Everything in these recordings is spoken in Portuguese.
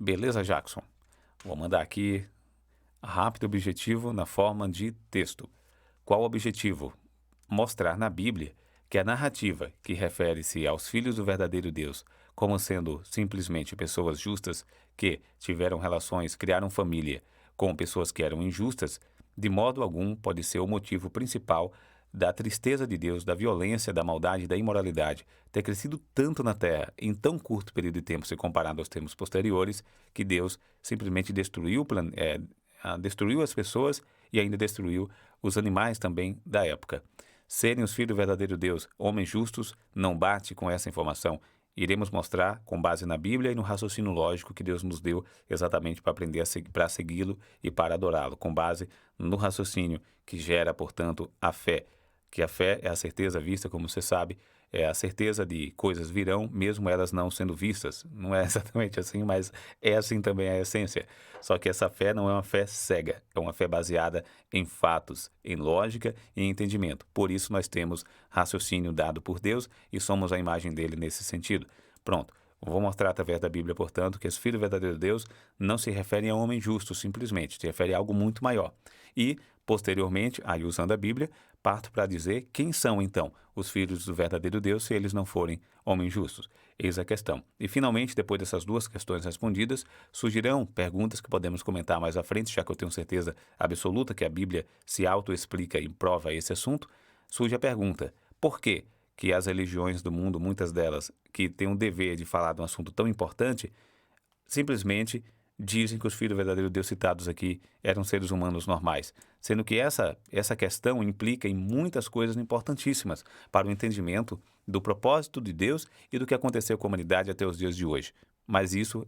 Beleza, Jackson? Vou mandar aqui rápido e objetivo na forma de texto. Qual o objetivo? Mostrar na Bíblia que a narrativa que refere-se aos filhos do verdadeiro Deus como sendo simplesmente pessoas justas que tiveram relações, criaram família com pessoas que eram injustas, de modo algum pode ser o motivo principal da tristeza de Deus, da violência, da maldade, da imoralidade ter crescido tanto na terra em tão curto período de tempo, se comparado aos tempos posteriores, que Deus simplesmente destruiu as pessoas e ainda destruiu os animais também da época. Serem os filhos do verdadeiro Deus, homens justos, não bate com essa informação. Iremos mostrar com base na Bíblia e no raciocínio lógico que Deus nos deu exatamente para aprender para segui-lo e para adorá-lo, com base no raciocínio que gera, portanto, a fé. Que a fé é a certeza vista, como você sabe, é a certeza de coisas virão, mesmo elas não sendo vistas. Não é exatamente assim, mas é assim também a essência. Só que essa fé não é uma fé cega, é uma fé baseada em fatos, em lógica e em entendimento. Por isso nós temos raciocínio dado por Deus e somos a imagem dele nesse sentido. Pronto. Vou mostrar através da Bíblia, portanto, que esse Filho verdadeiro de Deus não se refere a um homem justo, simplesmente, se refere a algo muito maior. E, posteriormente, aí usando a Bíblia, parto para dizer quem são, então, os filhos do verdadeiro Deus se eles não forem homens justos. Eis a questão. E, finalmente, depois dessas duas questões respondidas, surgirão perguntas que podemos comentar mais à frente, já que eu tenho certeza absoluta que a Bíblia se autoexplica e prova esse assunto. Surge a pergunta, por quê que as religiões do mundo, muitas delas, que têm o dever de falar de um assunto tão importante, simplesmente dizem que os filhos do verdadeiro Deus citados aqui eram seres humanos normais, sendo que essa questão implica em muitas coisas importantíssimas para o entendimento do propósito de Deus e do que aconteceu com a humanidade até os dias de hoje. Mas isso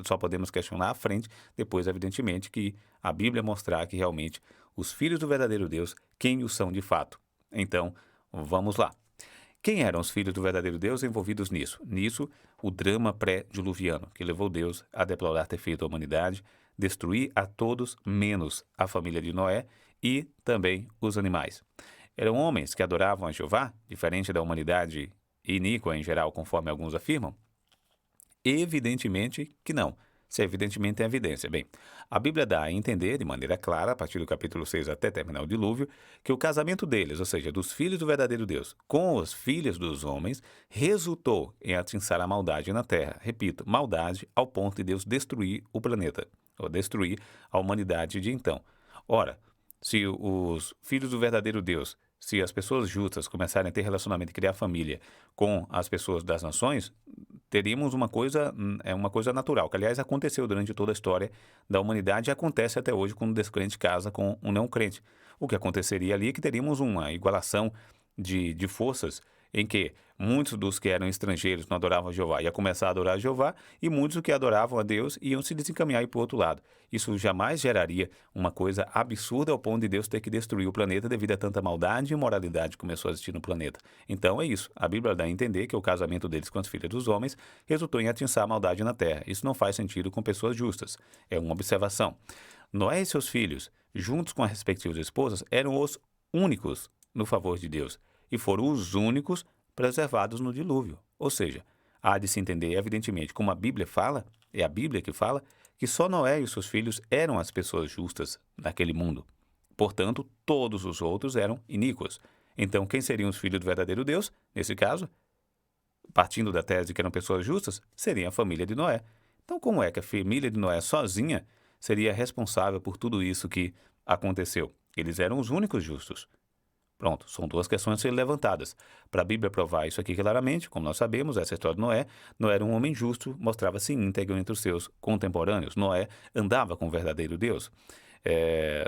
só podemos questionar à frente, depois, evidentemente, que a Bíblia mostrar que realmente os filhos do verdadeiro Deus, quem os são de fato. Então, vamos lá. Quem eram os filhos do verdadeiro Deus envolvidos nisso? Nisso, o drama pré-diluviano, que levou Deus a deplorar ter feito a humanidade, destruir a todos, menos a família de Noé e também os animais. Eram homens que adoravam a Jeová, diferente da humanidade iníqua em geral, conforme alguns afirmam? Evidentemente que não. Se evidentemente tem evidência. Bem, a Bíblia dá a entender, de maneira clara, a partir do capítulo 6 até terminar o dilúvio, que o casamento deles, ou seja, dos filhos do verdadeiro Deus, com os filhos dos homens, resultou em atiçar a maldade na terra. Repito, maldade ao ponto de Deus destruir o planeta, ou destruir a humanidade de então. Ora, se os filhos do verdadeiro Deus, se as pessoas justas começarem a ter relacionamento e criar família com as pessoas das nações, teríamos uma coisa natural, que aliás aconteceu durante toda a história da humanidade e acontece até hoje quando um descrente casa com um não crente. O que aconteceria ali é que teríamos uma igualação de forças em que muitos dos que eram estrangeiros não adoravam a Jeová iam começar a adorar a Jeová e muitos que adoravam a Deus iam se desencaminhar para o outro lado. Isso jamais geraria uma coisa absurda ao ponto de Deus ter que destruir o planeta devido a tanta maldade e imoralidade que começou a existir no planeta. Então é isso. A Bíblia dá a entender que o casamento deles com as filhas dos homens resultou em atiçar a maldade na terra. Isso não faz sentido com pessoas justas. É uma observação. Noé e seus filhos, juntos com as respectivas esposas, eram os únicos no favor de Deus e foram os únicos preservados no dilúvio. Ou seja, há de se entender, evidentemente, como a Bíblia fala, é a Bíblia que fala, que só Noé e os seus filhos eram as pessoas justas naquele mundo. Portanto, todos os outros eram iníquos. Então, quem seriam os filhos do verdadeiro Deus, nesse caso? Partindo da tese de que eram pessoas justas, seria a família de Noé. Então, como é que a família de Noé sozinha seria responsável por tudo isso que aconteceu? Eles eram os únicos justos. Pronto, são duas questões a serem levantadas. Para a Bíblia provar isso aqui claramente, como nós sabemos, essa história de Noé, Noé era um homem justo, mostrava-se íntegro entre os seus contemporâneos. Noé andava com o verdadeiro Deus.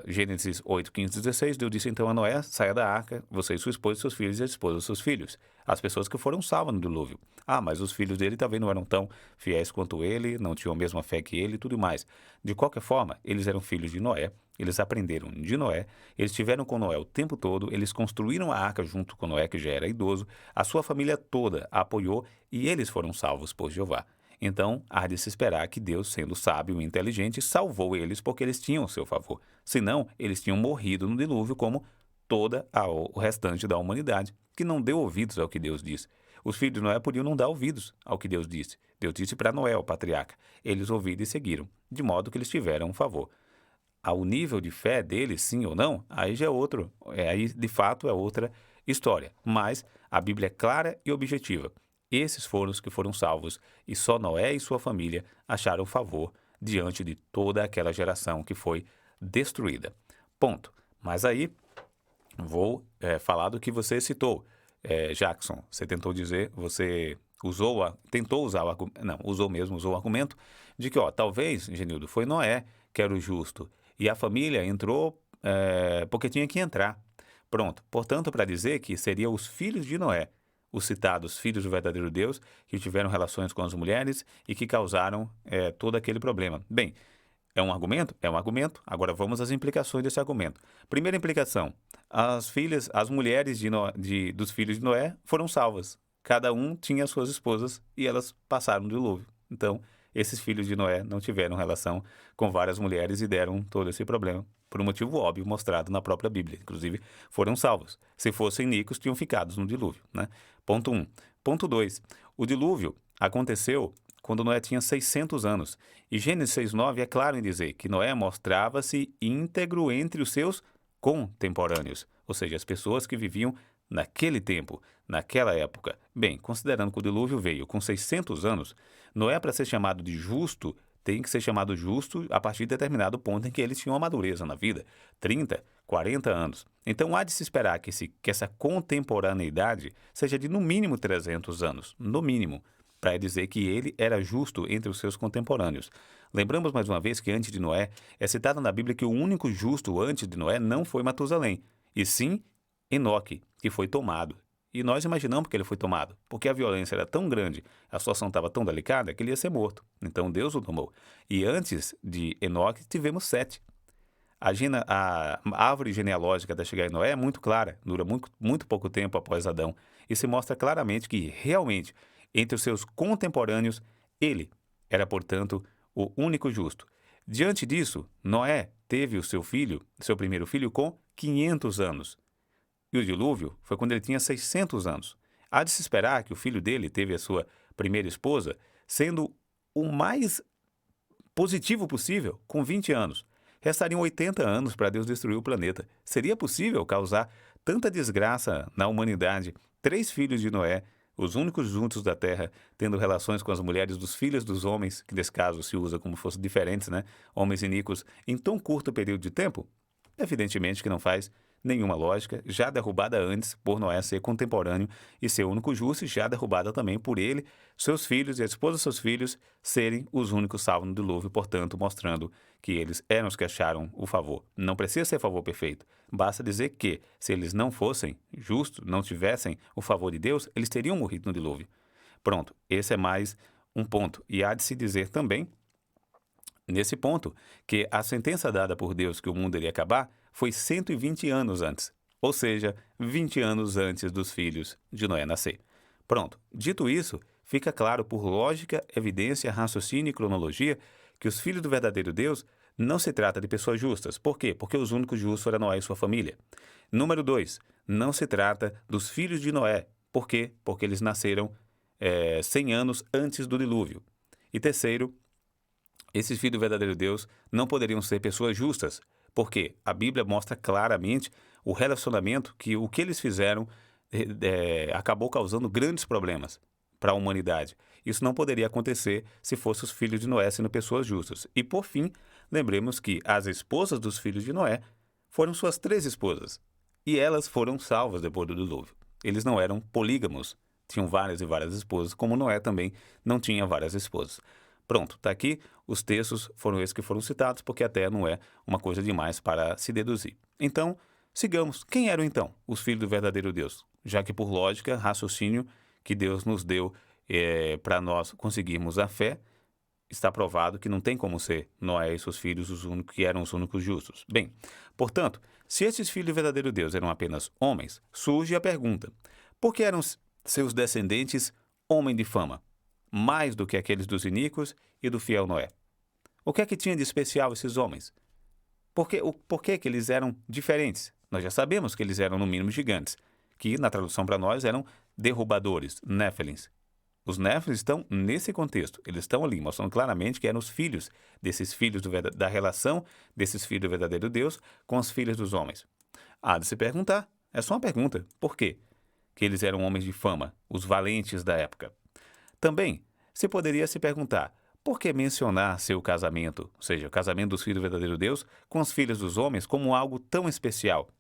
Gênesis 8, 15, 16, Deus disse então a Noé, saia da arca, você e sua esposa, seus filhos e a esposa dos seus filhos. As pessoas que foram salvas no dilúvio. Mas os filhos dele talvez não eram tão fiéis quanto ele, não tinham a mesma fé que ele e tudo mais. De qualquer forma, eles eram filhos de Noé, eles aprenderam de Noé, eles estiveram com Noé o tempo todo, eles construíram a arca junto com Noé, que já era idoso, a sua família toda a apoiou e eles foram salvos por Jeová. Então, há de se esperar que Deus, sendo sábio e inteligente, salvou eles porque eles tinham o seu favor. Senão, eles tinham morrido no dilúvio como o restante da humanidade, que não deu ouvidos ao que Deus diz. Os filhos de Noé podiam não dar ouvidos ao que Deus disse. Deus disse para Noé, o patriarca. Eles ouviram e seguiram, de modo que eles tiveram um favor. Ao nível de fé deles, sim ou não, aí já é outro, aí de fato é outra história. Mas a Bíblia é clara e objetiva. Esses foram os que foram salvos, e só Noé e sua família acharam favor diante de toda aquela geração que foi destruída. Ponto. Mas aí vou falar do que você citou, Jackson. Você tentou dizer, você tentou usar o argumento, não, usou o argumento de que, talvez, Genildo, foi Noé que era o justo, e a família entrou porque tinha que entrar. Pronto. Portanto, para dizer que seriam os filhos de Noé, os citados filhos do verdadeiro Deus, que tiveram relações com as mulheres e que causaram todo aquele problema. Bem, é um argumento? É um argumento. Agora vamos às implicações desse argumento. Primeira implicação: as mulheres dos filhos de Noé foram salvas. Cada um tinha suas esposas e elas passaram do dilúvio. Então, esses filhos de Noé não tiveram relação com várias mulheres e deram todo esse problema, por um motivo óbvio mostrado na própria Bíblia. Inclusive, foram salvos. Se fossem ricos, tinham ficado no dilúvio, né? Ponto 1. Ponto 2. O dilúvio aconteceu quando Noé tinha 600 anos. E Gênesis 6,9 é claro em dizer que Noé mostrava-se íntegro entre os seus contemporâneos, ou seja, as pessoas que viviam naquele tempo, naquela época. Bem, considerando que o dilúvio veio com 600 anos, Noé, para ser chamado de justo, tem que ser chamado justo a partir de determinado ponto em que eles tinham uma madureza na vida, 30, 40 anos. Então, há de se esperar que essa contemporaneidade seja de no mínimo 300 anos, no mínimo, para dizer que ele era justo entre os seus contemporâneos. Lembramos mais uma vez que antes de Noé, é citado na Bíblia que o único justo antes de Noé não foi Matusalém, e sim Enoque, que foi tomado. E nós imaginamos que ele foi tomado, porque a violência era tão grande, a situação estava tão delicada, que ele ia ser morto. Então Deus o tomou. E antes de Enoque, tivemos Sete. A árvore genealógica da chegada de Noé é muito clara, dura muito pouco tempo após Adão, e se mostra claramente que, realmente, entre os seus contemporâneos, ele era, portanto, o único justo. Diante disso, Noé teve o seu primeiro filho, com 500 anos. E o dilúvio foi quando ele tinha 600 anos. Há de se esperar que o filho dele teve a sua primeira esposa, sendo o mais positivo possível, com 20 anos. Restariam 80 anos para Deus destruir o planeta. Seria possível causar tanta desgraça na humanidade? 3 filhos de Noé, os únicos juntos da terra, tendo relações com as mulheres dos filhos dos homens, que nesse caso se usa como fossem diferentes, né? Homens iníquos, em tão curto período de tempo? Evidentemente que não faz nenhuma lógica, já derrubada antes por Noé ser contemporâneo e ser o único justo, e já derrubada também por ele, seus filhos e a esposa de seus filhos serem os únicos salvos no dilúvio, portanto, mostrando que eles eram os que acharam o favor. Não precisa ser favor perfeito, basta dizer que, se eles não fossem justos, não tivessem o favor de Deus, eles teriam morrido no dilúvio. Pronto, esse é mais um ponto. E há de se dizer também, nesse ponto, que a sentença dada por Deus que o mundo iria acabar foi 120 anos antes, ou seja, 20 anos antes dos filhos de Noé nascer. Pronto, dito isso, fica claro por lógica, evidência, raciocínio e cronologia que os filhos do verdadeiro Deus não se trata de pessoas justas. Por quê? Porque os únicos justos eram Noé e sua família. Número 2, não se trata dos filhos de Noé. Por quê? Porque eles nasceram 100 anos antes do dilúvio. E terceiro, esses filhos do verdadeiro Deus não poderiam ser pessoas justas, porque a Bíblia mostra claramente o relacionamento que o que eles fizeram acabou causando grandes problemas para a humanidade. Isso não poderia acontecer se fossem os filhos de Noé sendo pessoas justas. E, por fim, lembremos que as esposas dos filhos de Noé foram suas 3 esposas, e elas foram salvas depois do dilúvio. Eles não eram polígamos, tinham várias e várias esposas, como Noé também não tinha várias esposas. Pronto, está aqui, os textos foram esses que foram citados, porque até não é uma coisa demais para se deduzir. Então, sigamos. Quem eram então os filhos do verdadeiro Deus? Já que por lógica, raciocínio que Deus nos deu para nós conseguirmos a fé, está provado que não tem como ser Noé e seus filhos que eram os únicos justos. Bem, portanto, se esses filhos do verdadeiro Deus eram apenas homens, surge a pergunta: por que eram seus descendentes homens de fama, mais do que aqueles dos iníquos e do fiel Noé? O que é que tinha de especial esses homens? Por que eles eram diferentes? Nós já sabemos que eles eram, no mínimo, gigantes, que na tradução para nós eram derrubadores, Néfilins. Os Néfilins estão nesse contexto. Eles estão ali, mostrando claramente que eram os filhos desses filhos da relação desses filhos do verdadeiro Deus com os filhos dos homens. Há de se perguntar, é só uma pergunta, por quê? Que eles eram homens de fama, os valentes da época. Também se poderia se perguntar, por que mencionar seu casamento, ou seja, o casamento dos filhos do verdadeiro Deus com os filhos dos homens como algo tão especial?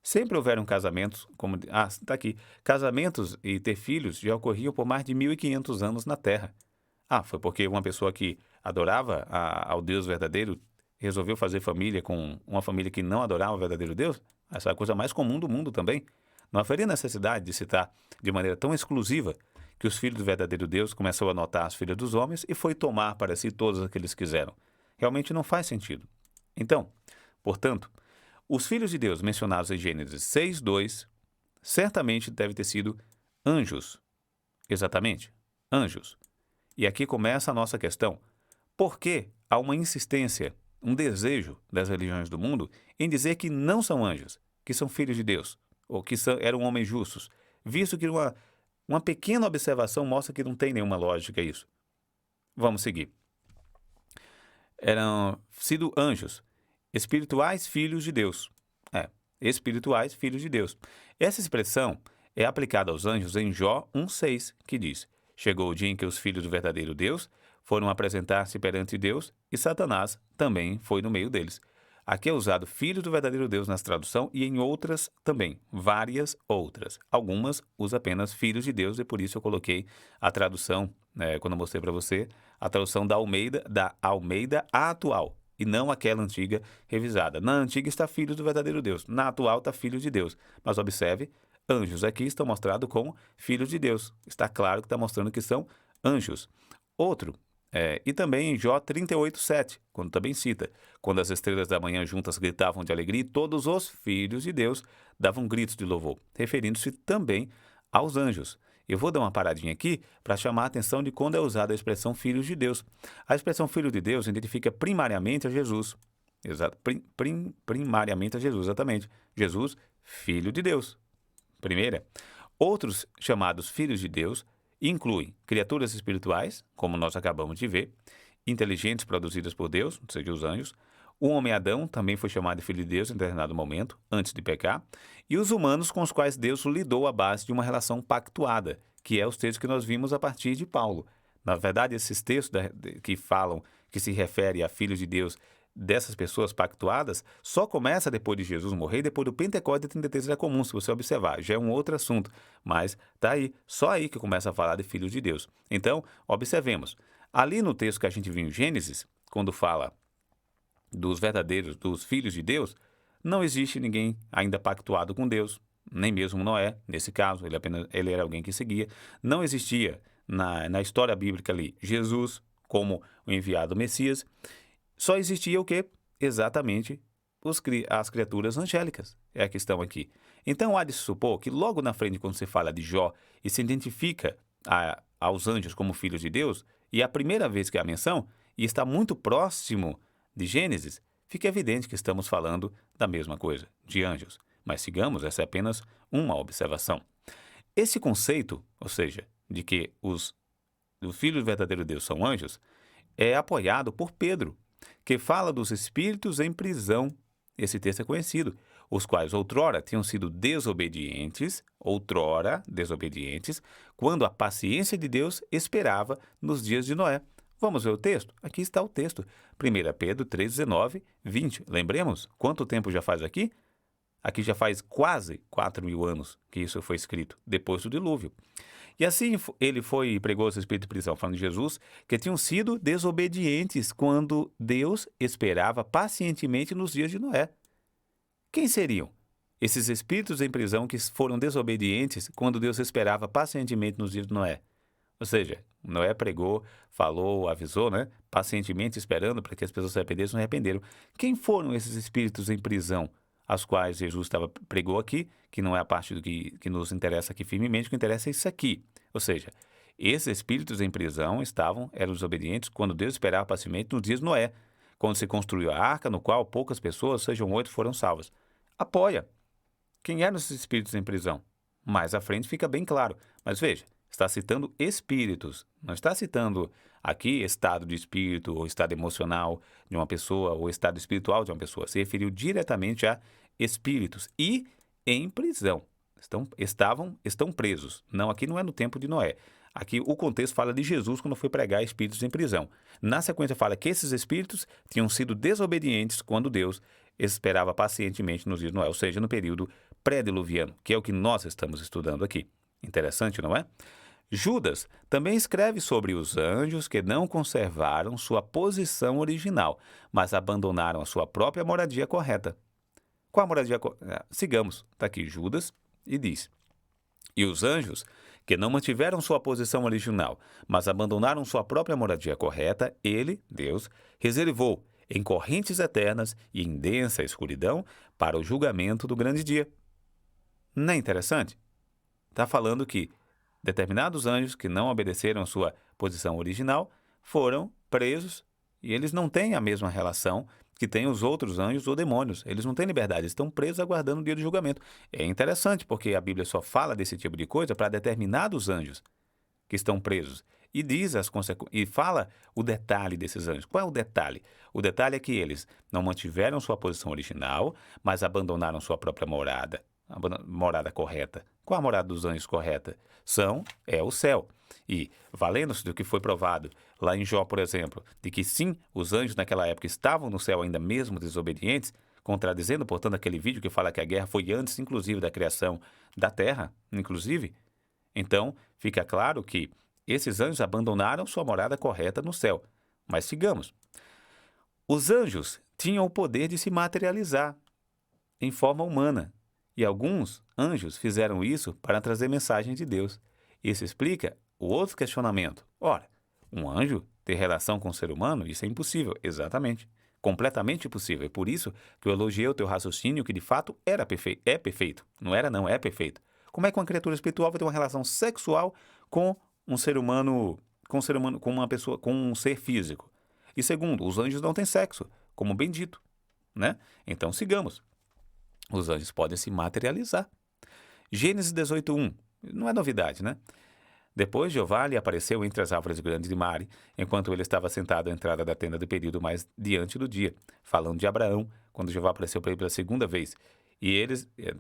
Sempre houveram casamentos, como... está aqui. Casamentos e ter filhos já ocorriam por mais de 1.500 anos na Terra. Foi porque uma pessoa que adorava ao Deus verdadeiro resolveu fazer família com uma família que não adorava o verdadeiro Deus? Essa é a coisa mais comum do mundo também. Não haveria necessidade de citar de maneira tão exclusiva que os filhos do verdadeiro Deus começou a notar as filhas dos homens e foi tomar para si todas as que eles quiseram. Realmente não faz sentido. Então, portanto, os filhos de Deus mencionados em Gênesis 6:2 certamente devem ter sido anjos. Exatamente, anjos. E aqui começa a nossa questão. Por que há uma insistência, um desejo das religiões do mundo em dizer que não são anjos, que são filhos de Deus, ou que eram homens justos, visto que uma pequena observação mostra que não tem nenhuma lógica isso? Vamos seguir. Eram sido anjos, espirituais filhos de Deus. Espirituais filhos de Deus. Essa expressão é aplicada aos anjos em Jó 1:6, que diz: chegou o dia em que os filhos do verdadeiro Deus foram apresentar-se perante Deus e Satanás também foi no meio deles. Aqui é usado filhos do verdadeiro Deus nessa tradução e em outras também, várias outras. Algumas usa apenas filhos de Deus e por isso eu coloquei a tradução, quando eu mostrei para você, a tradução da Almeida atual e não aquela antiga revisada. Na antiga está filhos do verdadeiro Deus, na atual está filhos de Deus. Mas observe, anjos aqui estão mostrados como filhos de Deus. Está claro que está mostrando que são anjos. Outro, e também em Jó 38:7, quando também cita, quando as estrelas da manhã juntas gritavam de alegria, e todos os filhos de Deus davam gritos de louvor, referindo-se também aos anjos. Eu vou dar uma paradinha aqui para chamar a atenção de quando é usada a expressão filhos de Deus. A expressão filho de Deus identifica primariamente a Jesus. Exato, primariamente a Jesus, exatamente. Jesus, filho de Deus. Primeira. Outros chamados filhos de Deus incluem criaturas espirituais, como nós acabamos de ver, inteligentes produzidas por Deus, ou seja, os anjos. O homem Adão também foi chamado de filho de Deus em determinado momento, antes de pecar, e os humanos com os quais Deus lidou à base de uma relação pactuada, que é os textos que nós vimos a partir de Paulo. Na verdade, esses textos que falam, que se refere a filhos de Deus, dessas pessoas pactuadas, só começa depois de Jesus morrer, depois do Pentecostes de 33 era comum, se você observar. Já é um outro assunto, mas está aí, só aí que começa a falar de filhos de Deus. Então, observemos. Ali no texto que a gente viu em Gênesis, quando fala dos verdadeiros, dos filhos de Deus, não existe ninguém ainda pactuado com Deus, nem mesmo Noé, nesse caso, ele era alguém que seguia. Não existia na história bíblica ali Jesus como o enviado Messias. Só existia o quê? Exatamente as criaturas angélicas, é a questão aqui. Então há de se supor que logo na frente, quando se fala de Jó e se identifica aos anjos como filhos de Deus, e é a primeira vez que há menção, e está muito próximo de Gênesis, fica evidente que estamos falando da mesma coisa, de anjos. Mas sigamos, essa é apenas uma observação. Esse conceito, ou seja, de que os filhos do verdadeiro Deus são anjos, é apoiado por Pedro, que fala dos espíritos em prisão. Esse texto é conhecido, os quais outrora tinham sido desobedientes, quando a paciência de Deus esperava nos dias de Noé. Vamos ver o texto? Aqui está o texto. 1 Pedro 3, 19, 20. Lembremos? Quanto tempo já faz aqui? Aqui já faz quase 4.000 anos que isso foi escrito, depois do dilúvio. E assim ele foi e pregou esse espírito de prisão, falando de Jesus, que tinham sido desobedientes quando Deus esperava pacientemente nos dias de Noé. Quem seriam esses espíritos em prisão que foram desobedientes quando Deus esperava pacientemente nos dias de Noé? Ou seja, Noé pregou, falou, avisou, pacientemente esperando para que as pessoas se arrependessem, não arrependeram. Quem foram esses espíritos em prisão, as quais Jesus pregou aqui, que não é a parte do que nos interessa aqui firmemente, o que interessa é isso aqui. Ou seja, esses espíritos em prisão eram desobedientes quando Deus esperava pacientemente nos dias de Noé, quando se construiu a arca, no qual poucas pessoas, sejam 8, foram salvas. Apoia. Quem eram esses espíritos em prisão? Mais à frente fica bem claro. Mas veja, está citando espíritos. Não está citando aqui estado de espírito ou estado emocional de uma pessoa ou estado espiritual de uma pessoa. Se referiu diretamente a espíritos e em prisão. Estão presos. Não, aqui não é no tempo de Noé. Aqui o contexto fala de Jesus quando foi pregar espíritos em prisão. Na sequência fala que esses espíritos tinham sido desobedientes quando Deus esperava pacientemente nos dias de Noé, ou seja, no período pré-diluviano, que é o que nós estamos estudando aqui. Interessante, não é? Judas também escreve sobre os anjos que não conservaram sua posição original, mas abandonaram a sua própria moradia correta. Qual a moradia correta? Sigamos. Está aqui Judas e diz: E os anjos que não mantiveram sua posição original, mas abandonaram sua própria moradia correta, ele, Deus, reservou em correntes eternas e em densa escuridão para o julgamento do grande dia. Não é interessante? Está falando que determinados anjos que não obedeceram a sua posição original foram presos e eles não têm a mesma relação que têm os outros anjos ou demônios. Eles não têm liberdade, eles estão presos aguardando o dia do julgamento. É interessante porque a Bíblia só fala desse tipo de coisa para determinados anjos que estão presos e diz e fala o detalhe desses anjos. Qual é o detalhe? O detalhe é que eles não mantiveram sua posição original, mas abandonaram sua própria morada. A morada correta. Qual a morada dos anjos correta? É o céu. E, valendo-se do que foi provado lá em Jó, por exemplo, de que sim, os anjos naquela época estavam no céu ainda mesmo desobedientes, contradizendo, portanto, aquele vídeo que fala que a guerra foi antes, inclusive, da criação da terra, inclusive. Então, fica claro que esses anjos abandonaram sua morada correta no céu. Mas sigamos. Os anjos tinham o poder de se materializar em forma humana. E alguns anjos fizeram isso para trazer mensagem de Deus. Isso explica o outro questionamento. Ora, um anjo ter relação com um ser humano? Isso é impossível. Exatamente. Completamente impossível. É por isso que eu elogiei o teu raciocínio que de fato é perfeito. Não era não, é perfeito. Como é que uma criatura espiritual vai ter uma relação sexual com um ser humano, com uma pessoa, com um ser físico? E segundo, os anjos não têm sexo, como bem dito, né? Então sigamos. Os anjos podem se materializar. Gênesis 18:1. Não é novidade, né? Depois Jeová lhe apareceu entre as árvores grandes de Mare, enquanto ele estava sentado à entrada da tenda do período mais diante do dia, falando de Abraão, quando Jeová apareceu para ele pela segunda vez. E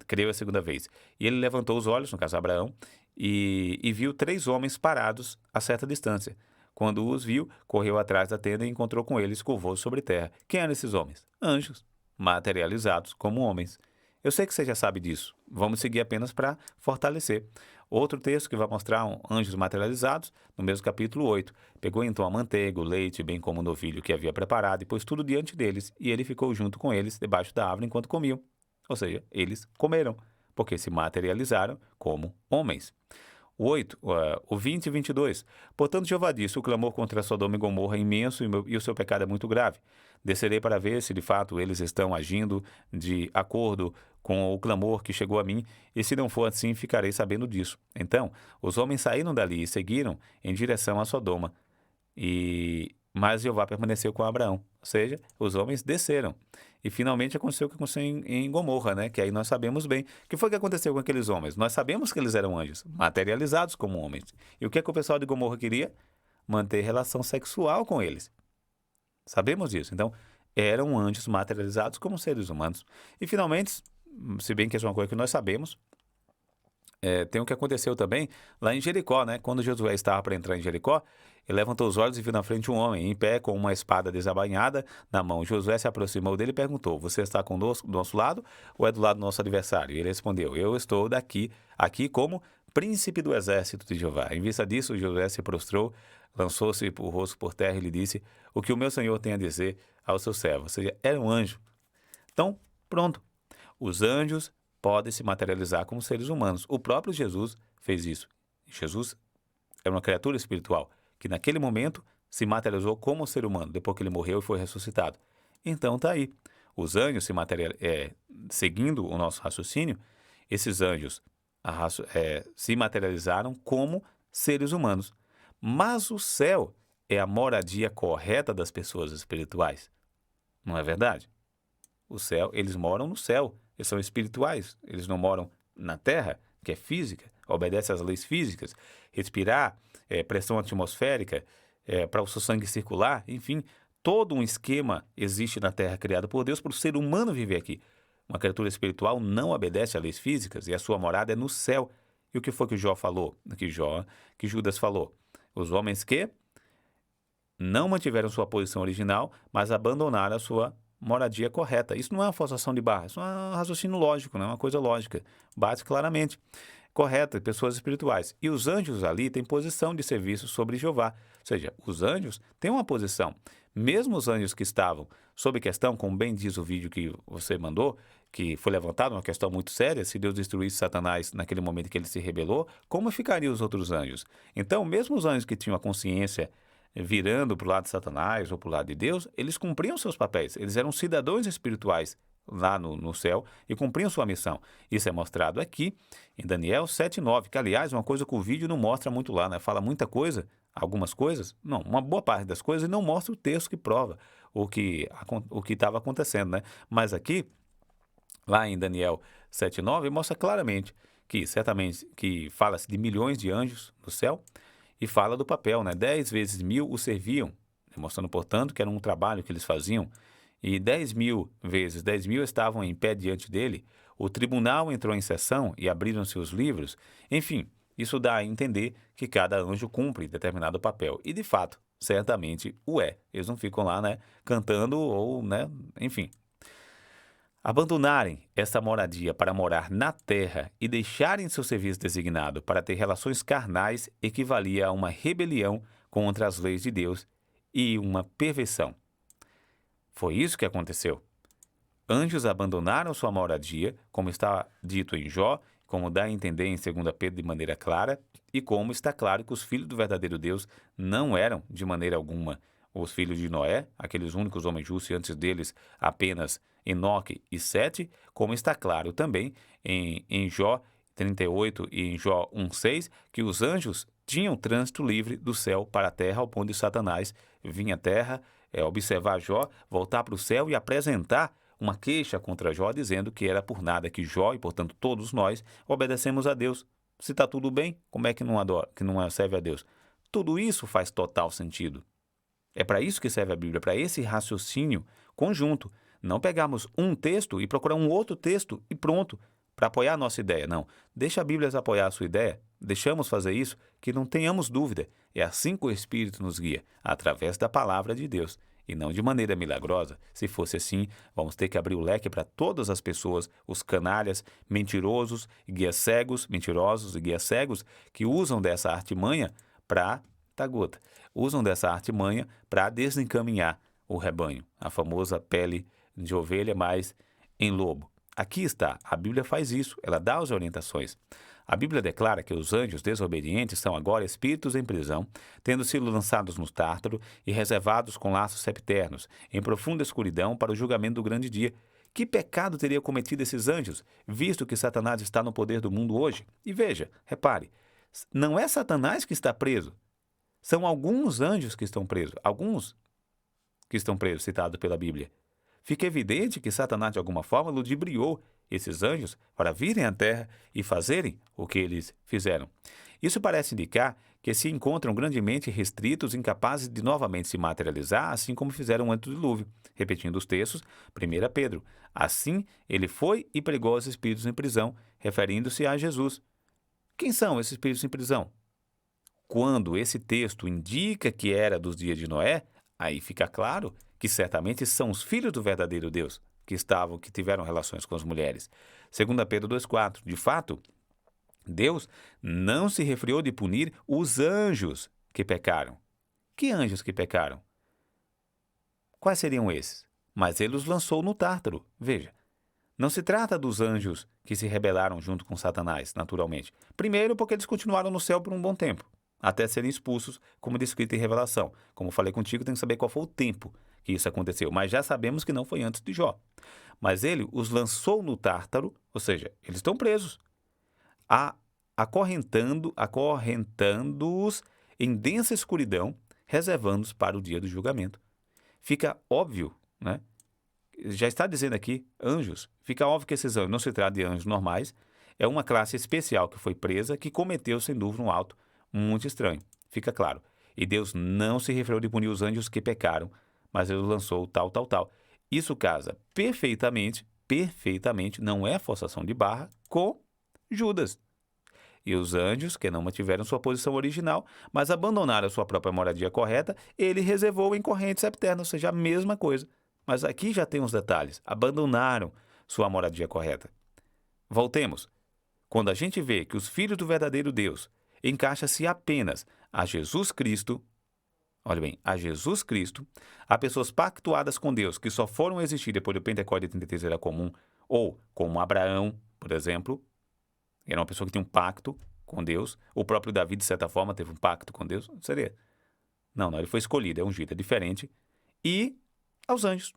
creu a segunda vez. E ele levantou os olhos, no caso Abraão, e viu 3 homens parados a certa distância. Quando os viu, correu atrás da tenda e encontrou com eles, curvou-se sobre terra. Quem eram esses homens? Anjos, materializados como homens. Eu sei que você já sabe disso. Vamos seguir apenas para fortalecer. Outro texto que vai mostrar anjos materializados, no mesmo capítulo 8. Pegou então a manteiga, o leite, bem como o novilho que havia preparado, e pôs tudo diante deles, e ele ficou junto com eles, debaixo da árvore, enquanto comiam. Ou seja, eles comeram, porque se materializaram como homens. O 20 e 22. Portanto, Jeová disse: o clamor contra Sodoma e Gomorra é imenso e o seu pecado é muito grave. Descerei para ver se de fato eles estão agindo de acordo com o clamor que chegou a mim, e se não for assim, ficarei sabendo disso. Então, os homens saíram dali e seguiram em direção a Sodoma. Mas Jeová permaneceu com Abraão. Ou seja, os homens desceram. E finalmente aconteceu o que aconteceu em Gomorra, né? Que aí nós sabemos bem. O que foi que aconteceu com aqueles homens? Nós sabemos que eles eram anjos, materializados como homens. E o que é que o pessoal de Gomorra queria? Manter relação sexual com eles. Sabemos disso. Então, eram anjos materializados como seres humanos. E finalmente, se bem que isso é uma coisa que nós sabemos, tem o que aconteceu também lá em Jericó, né? Quando Josué estava para entrar em Jericó, ele levantou os olhos e viu na frente um homem em pé com uma espada desabainhada na mão. Josué se aproximou dele e perguntou: você está conosco, do nosso lado ou é do lado do nosso adversário? E ele respondeu: eu estou aqui como príncipe do exército de Jeová. Em vista disso, Josué se prostrou, lançou-se o rosto por terra e lhe disse: o que o meu senhor tem a dizer ao seu servo? Ou seja, era um anjo. Então, pronto. Os anjos podem se materializar como seres humanos. O próprio Jesus fez isso. Jesus é uma criatura espiritual que naquele momento se materializou como ser humano, depois que ele morreu e foi ressuscitado. Então está aí. Os anjos seguindo o nosso raciocínio, esses anjos se materializaram como seres humanos. Mas o céu é a moradia correta das pessoas espirituais. Não é verdade? O céu, eles moram no céu. Eles são espirituais, eles não moram na terra, que é física, obedece às leis físicas, respirar, pressão atmosférica, para o seu sangue circular, enfim, todo um esquema existe na Terra criado por Deus para o ser humano viver aqui. Uma criatura espiritual não obedece a leis físicas e a sua morada é no céu. E o que foi que Jó falou? Que Judas falou? Os homens que não mantiveram sua posição original, mas abandonaram a sua moradia correta. Isso não é uma forçação de barra, isso é um raciocínio lógico, não é uma coisa lógica. Bate claramente. Correta, pessoas espirituais. E os anjos ali têm posição de serviço sobre Jeová. Ou seja, os anjos têm uma posição. Mesmo os anjos que estavam sob questão, como bem diz o vídeo que você mandou, que foi levantado uma questão muito séria, se Deus destruísse Satanás naquele momento que ele se rebelou, como ficariam os outros anjos? Então, mesmo os anjos que tinham a consciência virando para o lado de Satanás ou para o lado de Deus, eles cumpriam seus papéis. Eles eram cidadãos espirituais lá no céu e cumpriam sua missão. Isso é mostrado aqui em Daniel 7:9, que, aliás, é uma coisa que o vídeo não mostra muito lá, né? Fala muita coisa, algumas coisas, não, uma boa parte das coisas, e não mostra o texto que prova o que estava acontecendo, né? Mas aqui, lá em Daniel 7:9, mostra claramente que, certamente, que fala-se de milhões de anjos no céu, e fala do papel, né? 10 vezes 1000 o serviam, demonstrando, portanto, que era um trabalho que eles faziam, e 10.000 vezes 10.000 estavam em pé diante dele. O tribunal entrou em sessão e abriram-se os livros. Enfim, isso dá a entender que cada anjo cumpre determinado papel. E, de fato, certamente o é. Eles não ficam lá, né, cantando ou, né, enfim. Abandonarem essa moradia para morar na terra e deixarem seu serviço designado para ter relações carnais equivalia a uma rebelião contra as leis de Deus e uma perversão. Foi isso que aconteceu. Anjos abandonaram sua moradia, como está dito em Jó, como dá a entender em 2 Pedro de maneira clara, e como está claro que os filhos do verdadeiro Deus não eram, de maneira alguma, os filhos de Noé, aqueles únicos homens justos, e antes deles apenas Enoque e Sete, como está claro também em Jó 38 e em Jó 1:6, que os anjos tinham trânsito livre do céu para a terra, ao ponto de Satanás vinha à terra, observar Jó, voltar para o céu e apresentar uma queixa contra Jó, dizendo que era por nada que Jó, e portanto todos nós, obedecemos a Deus. Se está tudo bem, como é que não adora, que não serve a Deus? Tudo isso faz total sentido. É para isso que serve a Bíblia, para esse raciocínio conjunto. Não pegarmos um texto e procurar um outro texto e pronto, para apoiar a nossa ideia. Não, deixa a Bíblia apoiar a sua ideia, deixamos fazer isso, que não tenhamos dúvida. É assim que o Espírito nos guia, através da palavra de Deus, e não de maneira milagrosa. Se fosse assim, vamos ter que abrir o leque para todas as pessoas, os canalhas, mentirosos e guias cegos, mentirosos e guias cegos, que usam dessa artimanha para usam dessa artimanha para desencaminhar o rebanho, a famosa pele de ovelha, mas em lobo. Aqui está, a Bíblia faz isso, ela dá as orientações. A Bíblia declara que os anjos desobedientes são agora espíritos em prisão, tendo sido lançados no Tártaro e reservados com laços septernos, em profunda escuridão para o julgamento do grande dia. Que pecado teria cometido esses anjos, visto que Satanás está no poder do mundo hoje? E veja, repare, não é Satanás que está preso, são alguns anjos que estão presos, citados pela Bíblia. Fica evidente que Satanás, de alguma forma, ludibriou esses anjos para virem à terra e fazerem o que eles fizeram. Isso parece indicar que se encontram grandemente restritos, incapazes de novamente se materializar, assim como fizeram antes do dilúvio. Repetindo os textos, 1 Pedro. Assim, ele foi e pregou aos espíritos em prisão, referindo-se a Jesus. Quem são esses espíritos em prisão? Quando esse texto indica que era dos dias de Noé, aí fica claro que certamente são os filhos do verdadeiro Deus que tiveram relações com as mulheres. 2 Pedro 2,4. De fato, Deus não se refriou de punir os anjos que pecaram. Que anjos que pecaram? Quais seriam esses? Mas ele os lançou no Tártaro. Veja, não se trata dos anjos que se rebelaram junto com Satanás, naturalmente. Primeiro, porque eles continuaram no céu por um bom tempo, até serem expulsos, como descrito em Revelação. Como falei contigo, tem que saber qual foi o tempo que isso aconteceu, mas já sabemos que não foi antes de Jó. Mas ele os lançou no Tártaro, ou seja, eles estão presos, acorrentando-os em densa escuridão, reservando-os para o dia do julgamento. Fica óbvio, né? Já está dizendo aqui, anjos. Fica óbvio que esses anjos não se tratam de anjos normais, é uma classe especial que foi presa, que cometeu, sem dúvida, um ato muito estranho. Fica claro. E Deus não se referiu de punir os anjos que pecaram, mas ele lançou tal, tal, tal. Isso casa perfeitamente, perfeitamente, não é forçação de barra, com Judas. E os anjos, que não mantiveram sua posição original, mas abandonaram sua própria moradia correta, ele reservou em correntes eternas, ou seja, a mesma coisa. Mas aqui já tem os detalhes. Abandonaram sua moradia correta. Voltemos. Quando a gente vê que os filhos do verdadeiro Deus encaixa-se apenas a Jesus Cristo, olha bem, a Jesus Cristo, há pessoas pactuadas com Deus que só foram existir depois do Pentecostes de 33 era comum, ou como Abraão, por exemplo, era uma pessoa que tinha um pacto com Deus. O próprio Davi, de certa forma, teve um pacto com Deus. Seria? Não, ele foi escolhido, é ungido, é diferente. E aos anjos.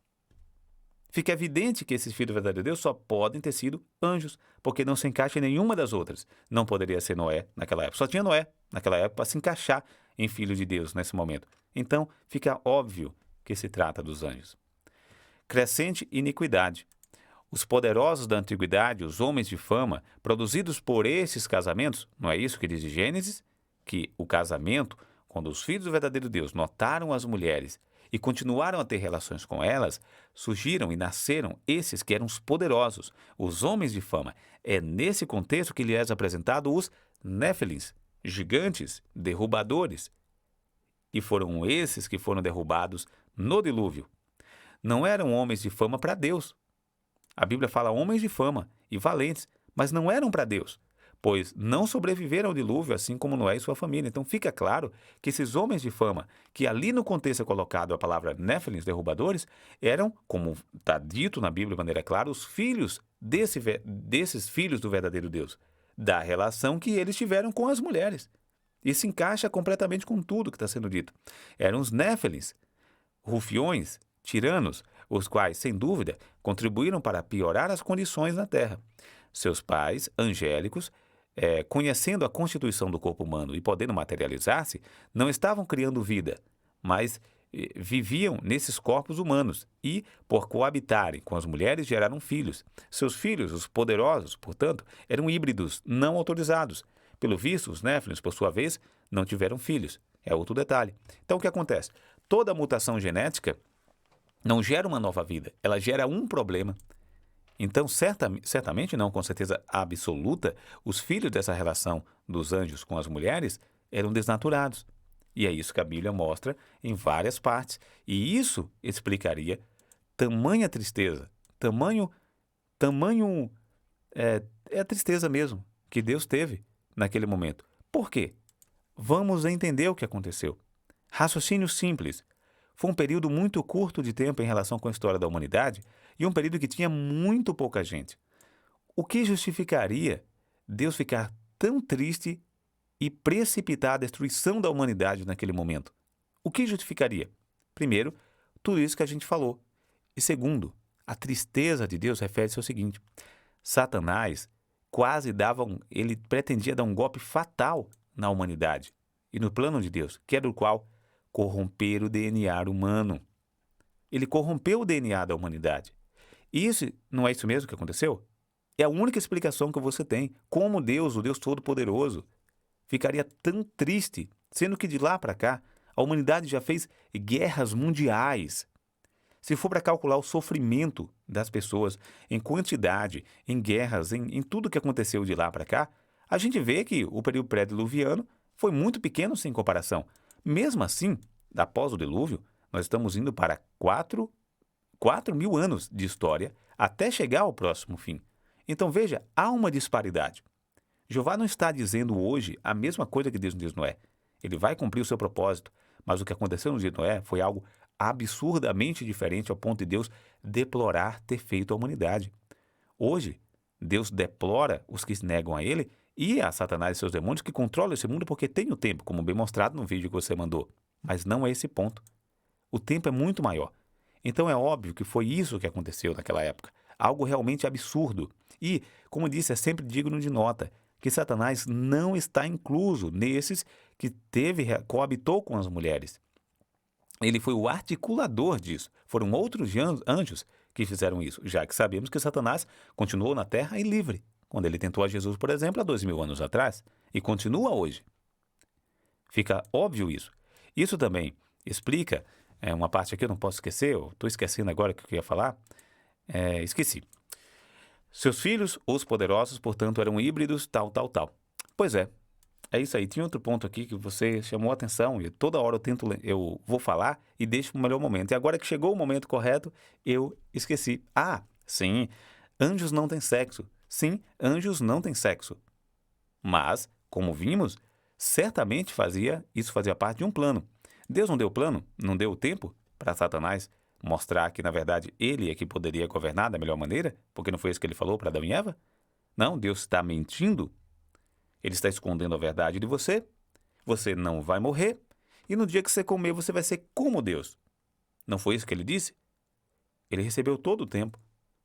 Fica evidente que esses filhos do verdadeiro Deus só podem ter sido anjos, porque não se encaixa em nenhuma das outras. Não poderia ser Noé naquela época. Só tinha Noé naquela época para se encaixar em filho de Deus nesse momento. Então, fica óbvio que se trata dos anjos. Crescente iniquidade. Os poderosos da antiguidade, os homens de fama, produzidos por esses casamentos, não é isso que diz Gênesis? Que o casamento, quando os filhos do verdadeiro Deus notaram as mulheres e continuaram a ter relações com elas, surgiram e nasceram esses que eram os poderosos, os homens de fama. É nesse contexto que lhe é apresentado os Néfilins, gigantes, derrubadores. E foram esses que foram derrubados no dilúvio. Não eram homens de fama para Deus. A Bíblia fala homens de fama e valentes, mas não eram para Deus, pois não sobreviveram ao dilúvio, assim como Noé e sua família. Então fica claro que esses homens de fama, que ali no contexto é colocado a palavra Néfilins, derrubadores, eram, como está dito na Bíblia de maneira clara, os filhos desses filhos do verdadeiro Deus, da relação que eles tiveram com as mulheres. E se encaixa completamente com tudo que está sendo dito. Eram os Néfilins, rufiões, tiranos, os quais, sem dúvida, contribuíram para piorar as condições na Terra. Seus pais, angélicos, conhecendo a constituição do corpo humano e podendo materializar-se, não estavam criando vida, mas viviam nesses corpos humanos e, por coabitarem com as mulheres, geraram filhos. Seus filhos, os poderosos, portanto, eram híbridos não autorizados. Pelo visto, os Néfilins, por sua vez, não tiveram filhos. É outro detalhe. Então, o que acontece? Toda mutação genética não gera uma nova vida, ela gera um problema. Então, certamente não, com certeza absoluta, os filhos dessa relação dos anjos com as mulheres eram desnaturados. E é isso que a Bíblia mostra em várias partes. E isso explicaria tamanha tristeza, tamanho é a tristeza mesmo que Deus teve naquele momento. Por quê? Vamos entender o que aconteceu. Raciocínio simples. Foi um período muito curto de tempo em relação com a história da humanidade e um período que tinha muito pouca gente. O que justificaria Deus ficar tão triste e precipitar a destruição da humanidade naquele momento? O que justificaria? Primeiro, tudo isso que a gente falou. E segundo, a tristeza de Deus refere-se ao seguinte: Satanás ele pretendia dar um golpe fatal na humanidade e no plano de Deus, que era o qual? Corromper o DNA humano. Ele corrompeu o DNA da humanidade. Isso não é isso mesmo que aconteceu? É a única explicação que você tem. Como Deus, o Deus Todo-Poderoso, ficaria tão triste, sendo que de lá para cá, a humanidade já fez guerras mundiais. Se for para calcular o sofrimento das pessoas em quantidade, em guerras, em tudo que aconteceu de lá para cá, a gente vê que o período pré-diluviano foi muito pequeno sem comparação. Mesmo assim, após o dilúvio, nós estamos indo para 4.000 anos de história até chegar ao próximo fim. Então veja, há uma disparidade. Jeová não está dizendo hoje a mesma coisa que Deus diz Noé. Ele vai cumprir o seu propósito, mas o que aconteceu no dia de Noé foi algo absurdamente diferente ao ponto de Deus deplorar ter feito a humanidade. Hoje, Deus deplora os que se negam a Ele e a Satanás e seus demônios que controlam esse mundo porque tem o tempo, como bem mostrado no vídeo que você mandou. Mas não é esse ponto. O tempo é muito maior. Então é óbvio que foi isso que aconteceu naquela época. Algo realmente absurdo. E, como disse, é sempre digno de nota que Satanás não está incluso nesses que coabitou com as mulheres. Ele foi o articulador disso. Foram outros anjos que fizeram isso, já que sabemos que Satanás continuou na terra e livre. quando ele tentou a Jesus, por exemplo, há 2000 anos atrás, e continua hoje. Fica óbvio isso. Isso também explica, uma parte aqui eu não posso esquecer, eu estou esquecendo agora o que eu ia falar, esqueci. Seus filhos, os poderosos, portanto, eram híbridos, tal, tal, tal. Pois é isso aí. Tinha outro ponto aqui que você chamou a atenção e toda hora eu vou falar e deixo para o melhor momento. E agora que chegou o momento correto, eu esqueci. Ah, sim, anjos não têm sexo. Sim, anjos não têm sexo. Mas, como vimos, certamente isso fazia parte de um plano. Deus não deu plano, não deu tempo para Satanás mostrar que, na verdade, ele é que poderia governar da melhor maneira, porque não foi isso que ele falou para Adão e Eva? Não, Deus está mentindo. Ele está escondendo a verdade de você. Você não vai morrer. E no dia que você comer, você vai ser como Deus. Não foi isso que ele disse? Ele recebeu todo o tempo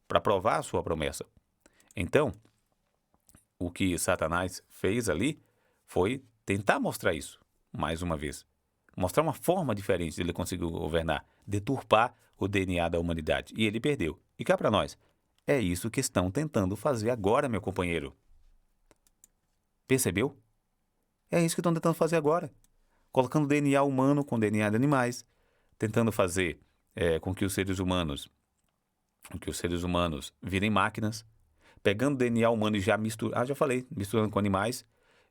para provar a sua promessa. Então, o que Satanás fez ali foi tentar mostrar isso, mais uma vez. Mostrar uma forma diferente de ele conseguir governar, deturpar o DNA da humanidade. E ele perdeu. E cá para nós, é isso que estão tentando fazer agora, meu companheiro. Percebeu? É isso que estão tentando fazer agora. Colocando DNA humano com DNA de animais, tentando fazer com que os seres humanos virem máquinas, pegando DNA humano e já misturando com animais,